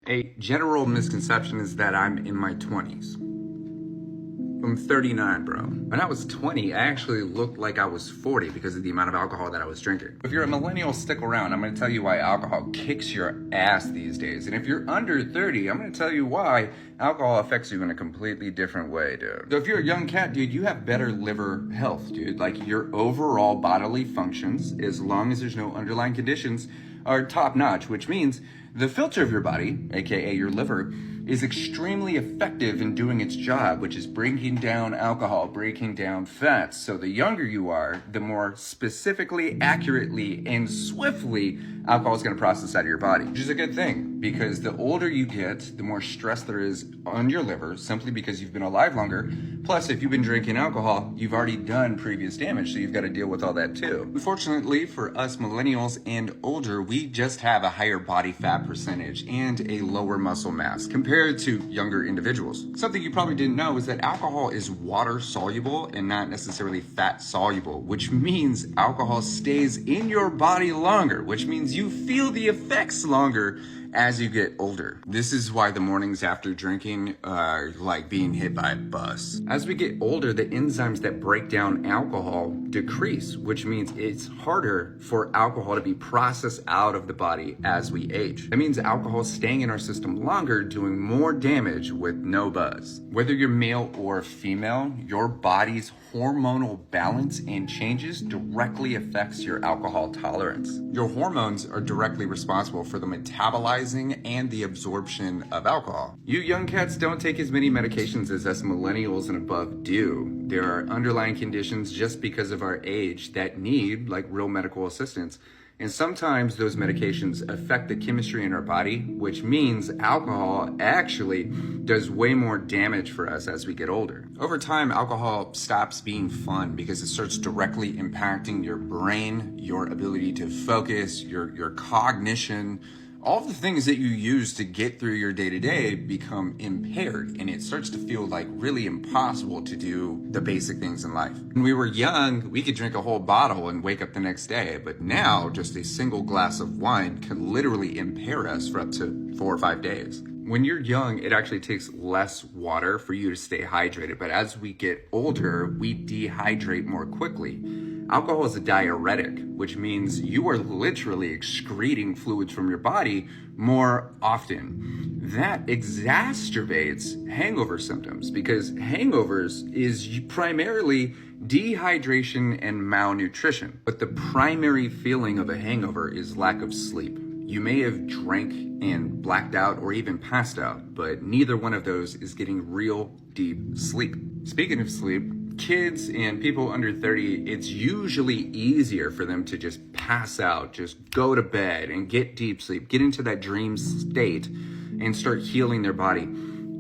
A general misconception is that I'm in my 20s. I'm 39, bro. When I was 20, I actually looked like I was 40 because of the amount of alcohol that I was drinking. If you're a millennial, stick around. I'm gonna tell you why alcohol kicks your ass these days. And if you're under 30, I'm gonna tell you why alcohol affects you in a completely different way, dude. So if you're a young cat, dude, you have better liver health, dude. Like your overall bodily functions, as long as there's no underlying conditions, are top notch, which means the filter of your body, aka your liver, is extremely effective in doing its job, which is breaking down alcohol, breaking down fats. So the younger you are, the more specifically, accurately, and swiftly alcohol is going to process out of your body, which is a good thing because the older you get, the more stress there is on your liver simply because you've been alive longer. Plus, if you've been drinking alcohol, you've already done previous damage, so you've got to deal with all that too. Unfortunately, for us millennials and older, we just have a higher body fat percentage and a lower muscle mass compared to younger individuals. Something you probably didn't know is that alcohol is water soluble and not necessarily fat soluble, which means alcohol stays in your body longer, which means you feel the effects longer as you get older. This is why the mornings after drinking are like being hit by a bus. As we get older, the enzymes that break down alcohol decrease, which means it's harder for alcohol to be processed out of the body as we age. That means alcohol is staying in our system longer, doing more damage with no buzz. Whether you're male or female, your body's hormonal balance and changes directly affects your alcohol tolerance. Your hormones are directly responsible for the metabolizing and the absorption of alcohol. You young cats don't take as many medications as us millennials and above do. There are underlying conditions just because of our age that need like real medical assistance. And sometimes those medications affect the chemistry in our body, which means alcohol actually does way more damage for us as we get older. Over time, alcohol stops being fun because it starts directly impacting your brain, your ability to focus, your cognition. All of the things that you use to get through your day-to-day become impaired, and it starts to feel like really impossible to do the basic things in life. When we were young, we could drink a whole bottle and wake up the next day, but now just a single glass of wine can literally impair us for up to 4 or 5 days. When you're young, it actually takes less water for you to stay hydrated, but as we get older, we dehydrate more quickly. Alcohol is a diuretic, which means you are literally excreting fluids from your body more often. That exacerbates hangover symptoms because hangovers is primarily dehydration and malnutrition. But the primary feeling of a hangover is lack of sleep. You may have drank and blacked out or even passed out, but neither one of those is getting real deep sleep. Speaking of sleep, kids and people under 30, it's usually easier for them to just pass out, just go to bed and get deep sleep, get into that dream state and start healing their body.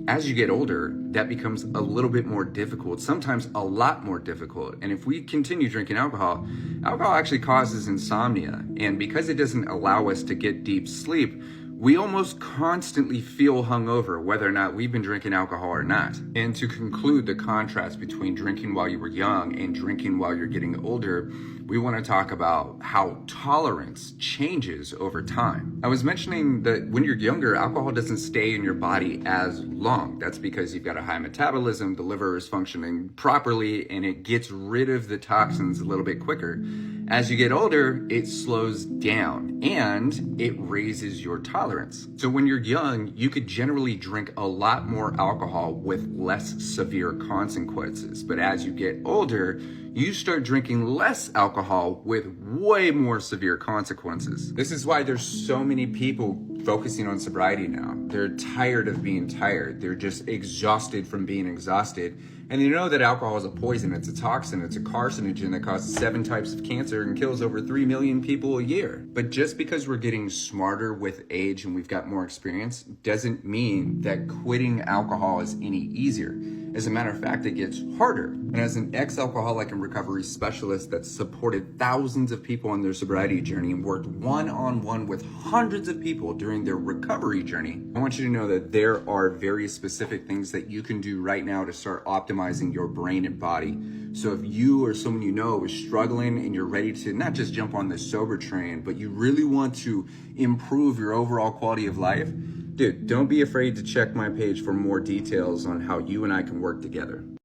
As you get older, that becomes a little bit more difficult, sometimes a lot more difficult. And if we continue drinking alcohol, alcohol actually causes insomnia. And because it doesn't allow us to get deep sleep, we almost constantly feel hungover, whether or not we've been drinking alcohol or not. And to conclude the contrast between drinking while you were young and drinking while you're getting older, we want to talk about how tolerance changes over time. I was mentioning that when you're younger, alcohol doesn't stay in your body as long. That's because you've got a high metabolism, the liver is functioning properly, and it gets rid of the toxins a little bit quicker. As you get older, it slows down and it raises your tolerance. So when you're young, you could generally drink a lot more alcohol with less severe consequences. But as you get older, you start drinking less alcohol with way more severe consequences. This is why there's so many people focusing on sobriety now. They're tired of being tired. They're just exhausted from being exhausted. And they know that alcohol is a poison, it's a toxin, it's a carcinogen that causes 7 types of cancer and kills over 3 million people a year. But just because we're getting smarter with age and we've got more experience doesn't mean that quitting alcohol is any easier. As a matter of fact, it gets harder. And as an ex-alcoholic and recovery specialist that supported thousands of people on their sobriety journey and worked one-on-one with hundreds of people during their recovery journey, I want you to know that there are very specific things that you can do right now to start optimizing your brain and body. So if you or someone you know is struggling and you're ready to not just jump on the sober train, but you really want to improve your overall quality of life, Dude, don't be afraid to check my page for more details on how you and I can work together.